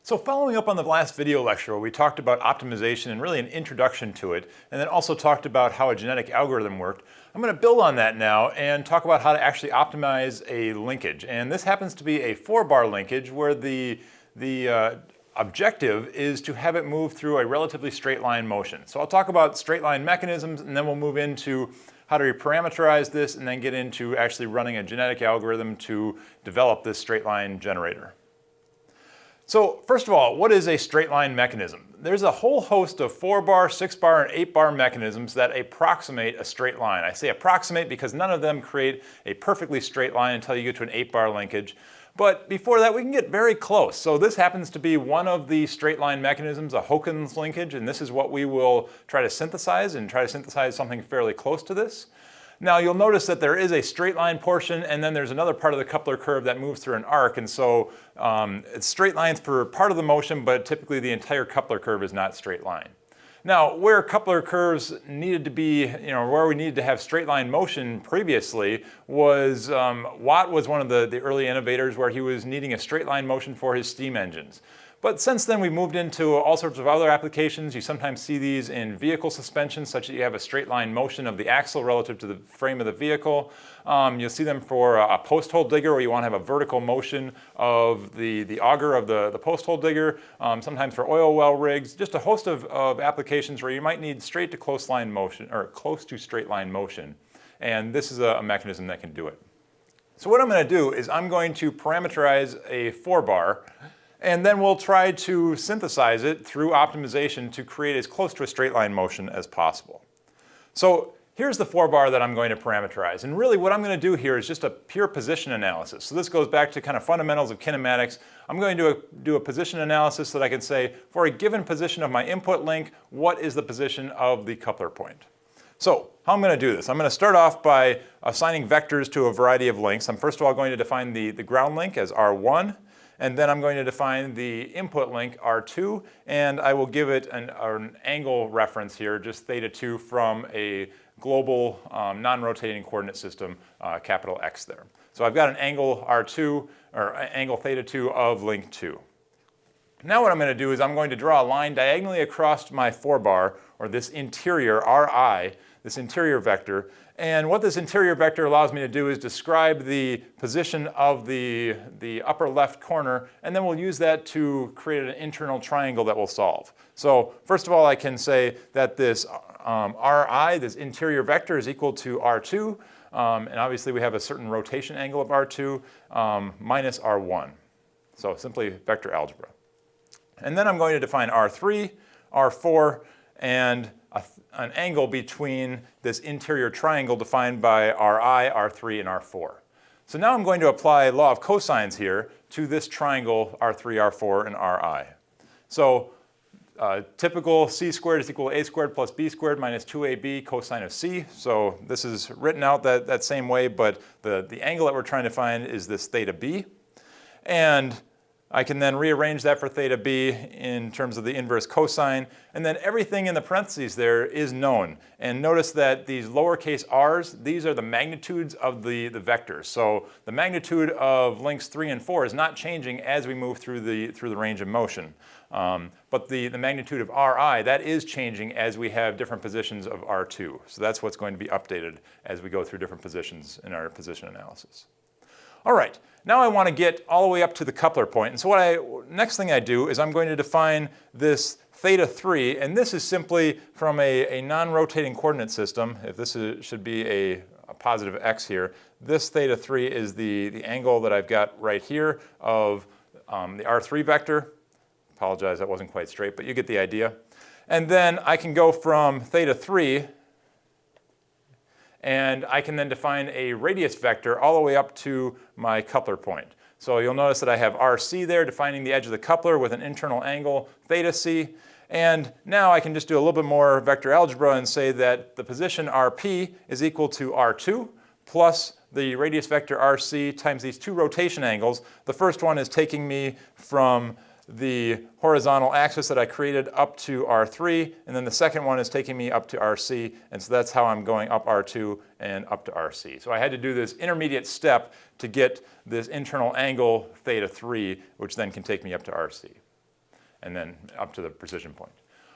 So following up on the last video lecture where we talked about optimization and really an introduction to it, and then also talked about how a genetic algorithm worked, I'm going to build on that now and talk about how to actually optimize a linkage. And this happens to be a 4-bar linkage where the objective is to have it move through a relatively straight line motion. So I'll talk about straight line mechanisms, and then we'll move into how to reparameterize this and then get into actually running a genetic algorithm to develop this straight line generator. So first of all, what is a straight line mechanism? There's a whole host of 4-bar, 6-bar, and 8-bar mechanisms that approximate a straight line. I say approximate because none of them create a perfectly straight line until you get to an 8-bar linkage. But before that, we can get very close. So this happens to be one of the straight line mechanisms, a Hawkins linkage, and this is what we will try to synthesize something fairly close to this. Now you'll notice that there is a straight line portion, and then there's another part of the coupler curve that moves through an arc, and so it's straight lines for part of the motion, but typically the entire coupler curve is not straight line. Now, where coupler curves needed to be, where we needed to have straight line motion previously was, Watt was one of the early innovators where he was needing a straight line motion for his steam engines. But since then, we've moved into all sorts of other applications. You sometimes see these in vehicle suspension, such that you have a straight line motion of the axle relative to the frame of the vehicle. You'll see them for a post hole digger, where you want to have a vertical motion of the auger of the post hole digger. Sometimes for oil well rigs, just a host of applications where you might need straight to close line motion, or close to straight line motion. And this is a mechanism that can do it. So what I'm going to do is I'm going to parameterize a 4-bar, and then we'll try to synthesize it through optimization to create as close to a straight line motion as possible. So here's the 4-bar that I'm going to parameterize. And really what I'm going to do here is just a pure position analysis. So this goes back to kind of fundamentals of kinematics. I'm going to do a position analysis so that I can say, for a given position of my input link, what is the position of the coupler point? So how I'm going to do this, I'm going to start off by assigning vectors to a variety of links. I'm first of all going to define the ground link as R1. And then I'm going to define the input link R2, and I will give it an angle reference here, just theta2 from a global non-rotating coordinate system, capital X there. So I've got an angle R2, or angle theta2 of link 2. Now what I'm going to do is I'm going to draw a line diagonally across my 4-bar, or this interior Ri, this interior vector. And what this interior vector allows me to do is describe the position of the upper left corner, and then we'll use that to create an internal triangle that we'll solve. So first of all, I can say that this Ri, this interior vector, is equal to R2, and obviously we have a certain rotation angle of R2 minus R1. So simply vector algebra. And then I'm going to define R3, R4, and an angle between this interior triangle defined by Ri, R3, and R4. So now I'm going to apply law of cosines here to this triangle R3, R4, and Ri. So typical c squared is equal to a squared plus b squared minus 2ab cosine of c. So this is written out that same way, but the angle that we're trying to find is this theta b. And I can then rearrange that for theta b in terms of the inverse cosine, and then everything in the parentheses there is known. And notice that these lowercase r's, these are the magnitudes of the vectors. So the magnitude of links 3 and 4 is not changing as we move through the range of motion. But the magnitude of Ri, that is changing as we have different positions of R2. So that's what's going to be updated as we go through different positions in our position analysis. All right, now I want to get all the way up to the coupler point. And so next thing I do is I'm going to define this theta 3, and this is simply from a non-rotating coordinate system. If this should be a positive x here, this theta 3 is the angle that I've got right here of the R3 vector. Apologize, that wasn't quite straight, but you get the idea. And then I can go from theta 3, and I can then define a radius vector all the way up to my coupler point. So you'll notice that I have RC there defining the edge of the coupler with an internal angle, theta c. And now I can just do a little bit more vector algebra and say that the position RP is equal to R2 plus the radius vector RC times these two rotation angles. The first one is taking me from the horizontal axis that I created up to R3, and then the second one is taking me up to RC, and so that's how I'm going up R2 and up to RC. So I had to do this intermediate step to get this internal angle theta 3, which then can take me up to RC, and then up to the precision point.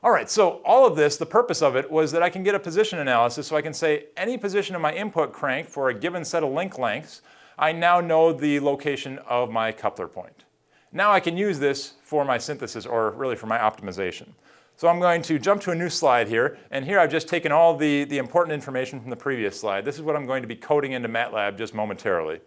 All right, so all of this, the purpose of it was that I can get a position analysis, so I can say any position of my input crank for a given set of link lengths, I now know the location of my coupler point. Now I can use this for my synthesis, or really for my optimization. So I'm going to jump to a new slide here, and here I've just taken all the important information from the previous slide. This is what I'm going to be coding into MATLAB just momentarily.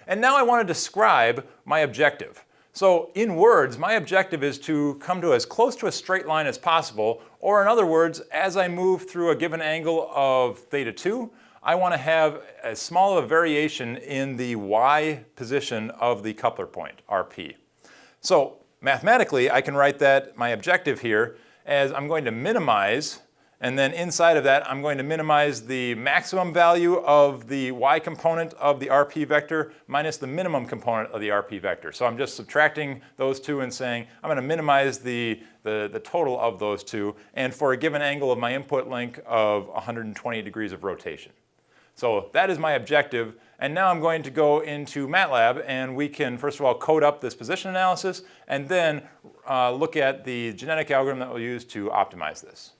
And now I want to describe my objective. So in words, my objective is to come to as close to a straight line as possible, or in other words, as I move through a given angle of theta 2, I want to have as small of a variation in the y position of the coupler point, RP. So mathematically, I can write that my objective here as I'm going to minimize, and then inside of that, I'm going to minimize the maximum value of the y component of the RP vector minus the minimum component of the RP vector. So I'm just subtracting those two and saying I'm going to minimize the total of those two, and for a given angle of my input link of 120 degrees of rotation. So that is my objective, and now I'm going to go into MATLAB, and we can first of all code up this position analysis and then look at the genetic algorithm that we'll use to optimize this.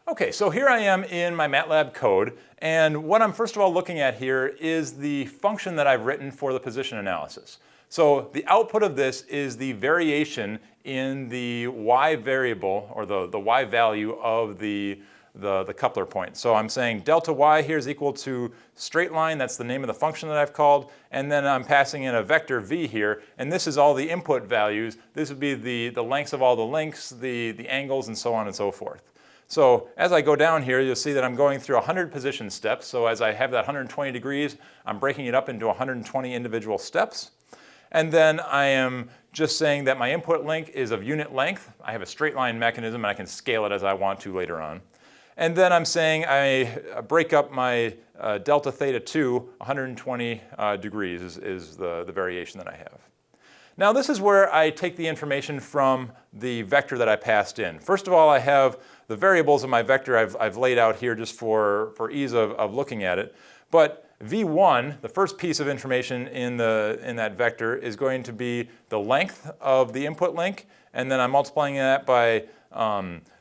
Okay, so here I am in my MATLAB code, and what I'm first of all looking at here is the function that I've written for the position analysis. So the output of this is the variation in the y variable, or the y value of the coupler point. So I'm saying delta y here is equal to straight line, that's the name of the function that I've called, and then I'm passing in a vector v here, and this is all the input values. This would be the lengths of all the links, the angles, and so on and so forth. So as I go down here, you'll see that I'm going through 100 position steps. So as I have that 120 degrees, I'm breaking it up into 120 individual steps. And then I am just saying that my input link is of unit length. I have a straight line mechanism, and I can scale it as I want to later on. And then I'm saying I break up my delta theta 2, 120 degrees is the variation that I have. Now this is where I take the information from the vector that I passed in. First of all, I have the variables of my vector I've laid out here just for ease of looking at it. But v1, the first piece of information in that vector, is going to be the length of the input link, and then I'm multiplying that by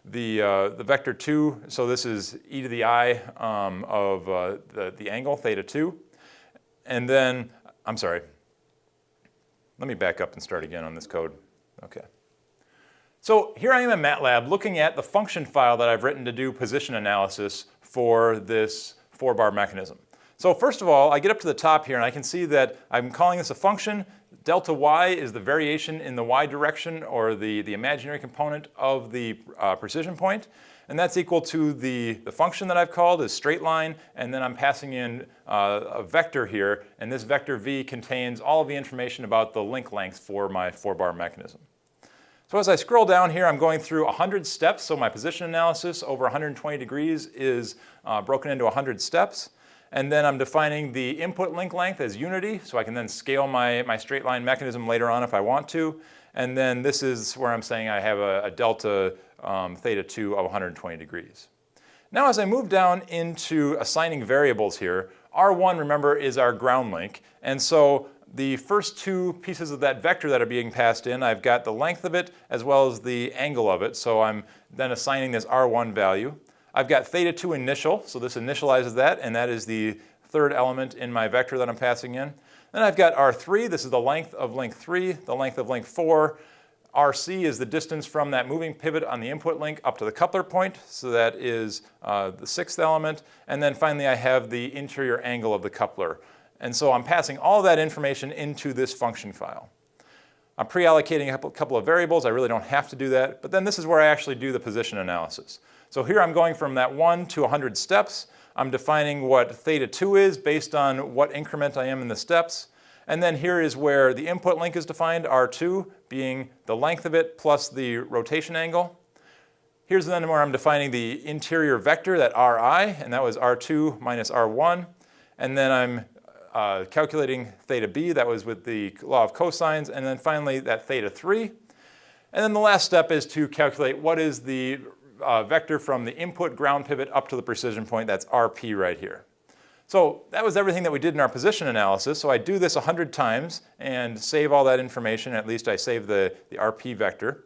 the vector 2, so this is e to the I of the angle, theta 2. And then, I'm sorry, let me back up and start again on this code. Okay. So here I am in MATLAB looking at the function file that I've written to do position analysis for this 4-bar mechanism. So first of all, I get up to the top here and I can see that I'm calling this a function. Delta y is the variation in the y direction, or the imaginary component of the precision point. And that's equal to the function that I've called is straight line, and then I'm passing in a vector here, and this vector v contains all of the information about the link lengths for my 4-bar mechanism. So as I scroll down here, I'm going through 100 steps, so my position analysis over 120 degrees is broken into 100 steps. And then I'm defining the input link length as unity, so I can then scale my straight line mechanism later on if I want to. And then this is where I'm saying I have a delta theta 2 of 120 degrees. Now as I move down into assigning variables here, R1, remember, is our ground link. And so the first two pieces of that vector that are being passed in, I've got the length of it as well as the angle of it. So I'm then assigning this R1 value. I've got theta 2 initial, so this initializes that, and that is the third element in my vector that I'm passing in. Then I've got R3, this is the length of link 3, the length of link 4. RC is the distance from that moving pivot on the input link up to the coupler point, so that is the sixth element. And then finally I have the interior angle of the coupler. And so I'm passing all that information into this function file. I'm pre-allocating a couple of variables. I really don't have to do that, but then this is where I actually do the position analysis. So here I'm going from that 1 to 100 steps. I'm defining what theta 2 is based on what increment I am in the steps. And then here is where the input link is defined, R2 being the length of it plus the rotation angle. Here's then where I'm defining the interior vector, that Ri, and that was R2 minus R1. And then I'm calculating theta b, that was with the law of cosines, and then finally that theta 3. And then the last step is to calculate what is the vector from the input ground pivot up to the precision point, that's RP right here. So that was everything that we did in our position analysis. So I do this 100 times and save all that information, at least I save the RP vector.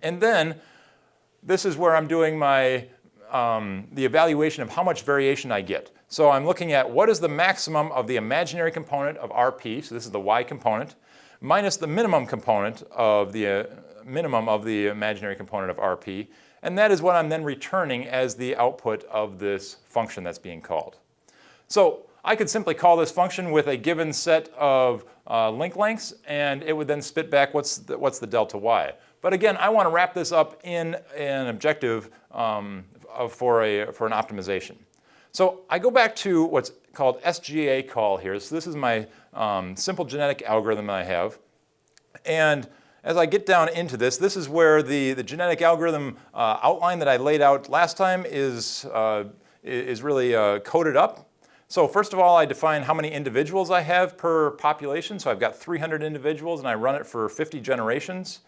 And then this is where I'm doing my the evaluation of how much variation I get. So I'm looking at what is the maximum of the imaginary component of RP, so this is the y component, minus the minimum component of the imaginary component of RP, and that is what I'm then returning as the output of this function that's being called. So I could simply call this function with a given set of link lengths, and it would then spit back what's the delta y. But again, I want to wrap this up in an objective for an optimization. So I go back to what's called SGA call here. So this is my simple genetic algorithm that I have. And as I get down into this, this is where the genetic algorithm outline that I laid out last time is really coded up. So first of all, I define how many individuals I have per population. So I've got 300 individuals, and I run it for 50 generations.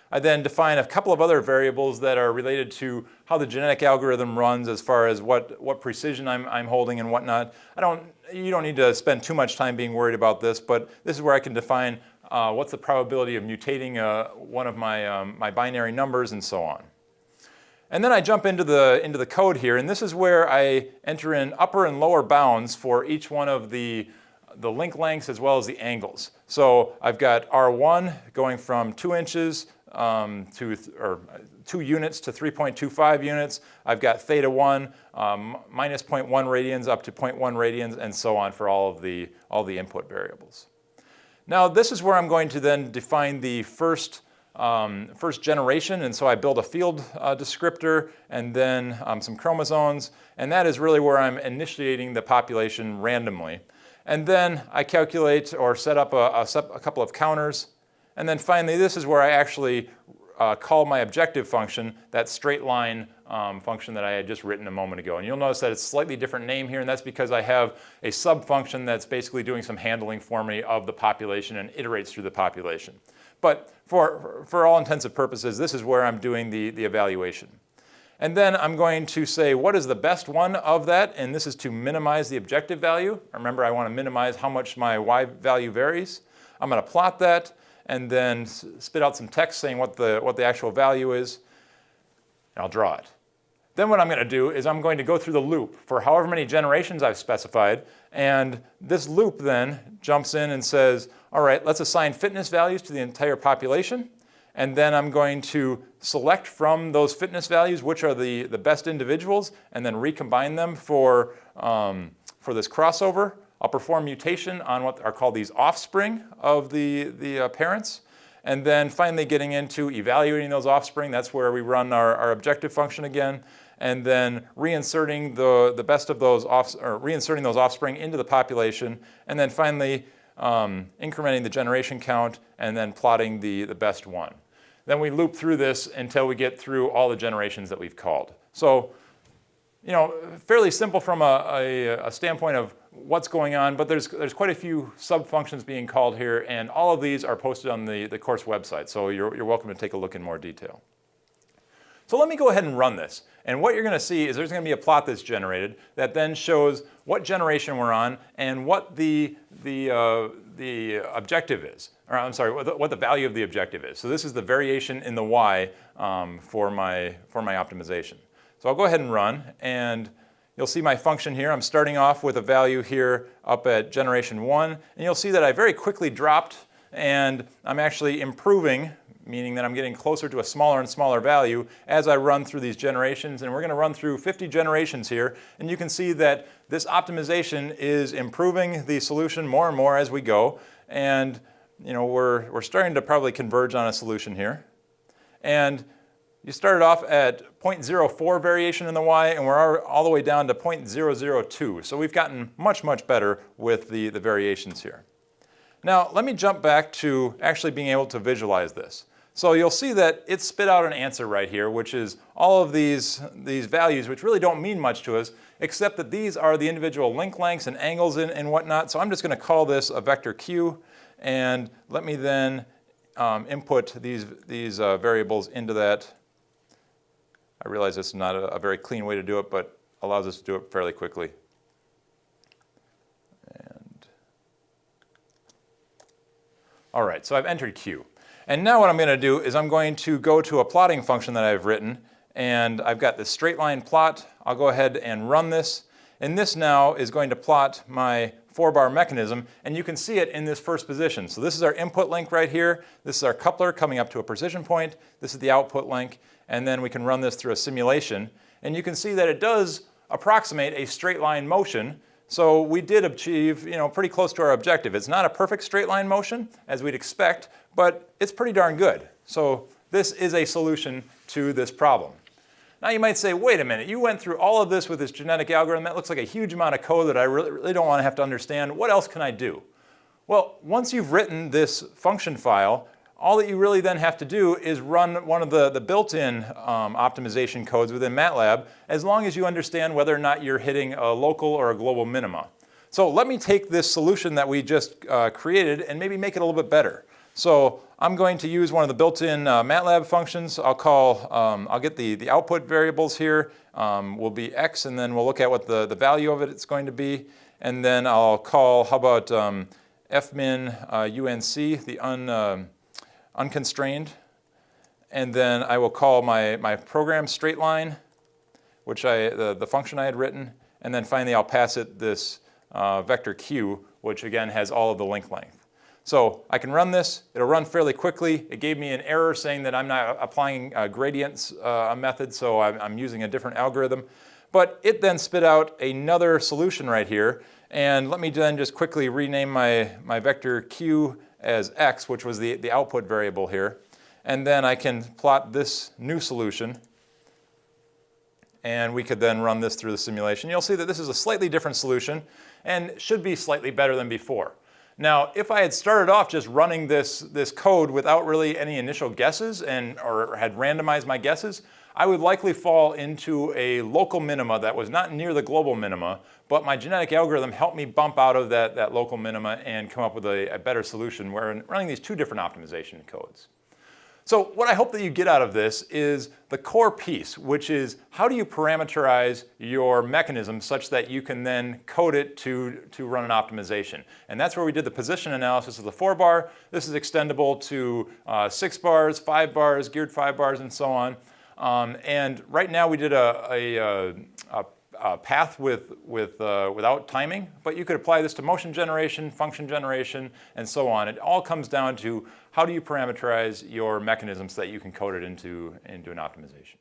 I then define a couple of other variables that are related to how the genetic algorithm runs as far as what precision I'm holding and whatnot. You don't need to spend too much time being worried about this, but this is where I can define what's the probability of mutating one of my binary numbers and so on. And then I jump into the code here, and this is where I enter in upper and lower bounds for each one of the link lengths as well as the angles. So I've got R1 going from 2 inches to 2 units to 3.25 units. I've got theta 1 minus 0.1 radians up to 0.1 radians, and so on for all the input variables. Now this is where I'm going to then define the first generation, and so I build a field descriptor and then some chromosomes, and that is really where I'm initiating the population randomly. And then I calculate or set up a couple of counters, and then finally this is where I actually call my objective function, that straight line function that I had just written a moment ago. And you'll notice that it's a slightly different name here, and that's because I have a sub-function that's basically doing some handling for me of the population and iterates through the population. But for all intents and purposes, this is where I'm doing the evaluation. And then I'm going to say what is the best one of that, and this is to minimize the objective value. Remember, I want to minimize how much my y value varies. I'm going to plot that and then spit out some text saying what the actual value is, and I'll draw it. Then what I'm going to do is I'm going to go through the loop for however many generations I've specified, and this loop then jumps in and says, all right, let's assign fitness values to the entire population, and then I'm going to select from those fitness values which are the best individuals, and then recombine them for this crossover. I'll perform mutation on what are called these offspring of the parents, and then finally getting into evaluating those offspring. That's where we run our objective function again, and then reinserting the best of those reinserting those offspring into the population, and then finally incrementing the generation count and then plotting the best one. Then we loop through this until we get through all the generations that we've called. So, fairly simple from a standpoint of what's going on, but there's quite a few sub-functions being called here, and all of these are posted on the course website, so you're welcome to take a look in more detail. So let me go ahead and run this. And what you're going to see is there's going to be a plot that's generated that then shows what generation we're on and what the objective is. Or I'm sorry, what the value of the objective is. So this is the variation in the y for my optimization. So I'll go ahead and run, and you'll see my function here. I'm starting off with a value here up at generation 1, and you'll see that I very quickly dropped, and I'm actually improving, meaning that I'm getting closer to a smaller and smaller value as I run through these generations. And we're going to run through 50 generations here, and you can see that this optimization is improving the solution more and more as we go. And we're starting to probably converge on a solution here. And you started off at 0.04 variation in the y, and we're all the way down to 0.002. So we've gotten much, much better with the variations here. Now, let me jump back to actually being able to visualize this. So you'll see that it spit out an answer right here, which is all of these values, which really don't mean much to us, except that these are the individual link lengths and angles and whatnot. So I'm just going to call this a vector Q, and let me then input these variables into that. I realize this is not a very clean way to do it, but allows us to do it fairly quickly. And all right, so I've entered Q. And now what I'm going to do is I'm going to go to a plotting function that I've written, and I've got this straight line plot. I'll go ahead and run this, and this now is going to plot my 4-bar mechanism, and you can see it in this first position. So this is our input link right here. This is our coupler coming up to a precision point. This is the output link, and then we can run this through a simulation, and you can see that it does approximate a straight line motion. So we did achieve, pretty close to our objective. It's not a perfect straight line motion, as we'd expect, but it's pretty darn good. So this is a solution to this problem. Now you might say, wait a minute, you went through all of this with this genetic algorithm. That looks like a huge amount of code that I really don't want to have to understand. What else can I do? Well, once you've written this function file, all that you really then have to do is run one of the built-in optimization codes within MATLAB, as long as you understand whether or not you're hitting a local or a global minima. So let me take this solution that we just created and maybe make it a little bit better. So I'm going to use one of the built-in MATLAB functions. I'll get the output variables here, will be x, and then we'll look at what the value of it's going to be. And then I'll call, how about fmin unc, the unconstrained, and then I will call my program straight line, which the function I had written, and then finally I'll pass it this vector q, which again has all of the link length. So I can run this. It'll run fairly quickly. It gave me an error saying that I'm not applying gradients method, so I'm using a different algorithm. But it then spit out another solution right here, and let me then just quickly rename my vector q as x, which was the output variable here. And then I can plot this new solution, and we could then run this through the simulation. You'll see that this is a slightly different solution and should be slightly better than before. Now, if I had started off just running this code without really any initial guesses or had randomized my guesses, I would likely fall into a local minima that was not near the global minima, but my genetic algorithm helped me bump out of that local minima and come up with a better solution where running these two different optimization codes. So what I hope that you get out of this is the core piece, which is how do you parameterize your mechanism such that you can then code it to run an optimization. And that's where we did the position analysis of the 4-bar. This is extendable to 6 bars, 5 bars, geared 5 bars, and so on. And right now we did a path without timing, but you could apply this to motion generation, function generation, and so on. It all comes down to how do you parameterize your mechanisms so that you can code it into an optimization.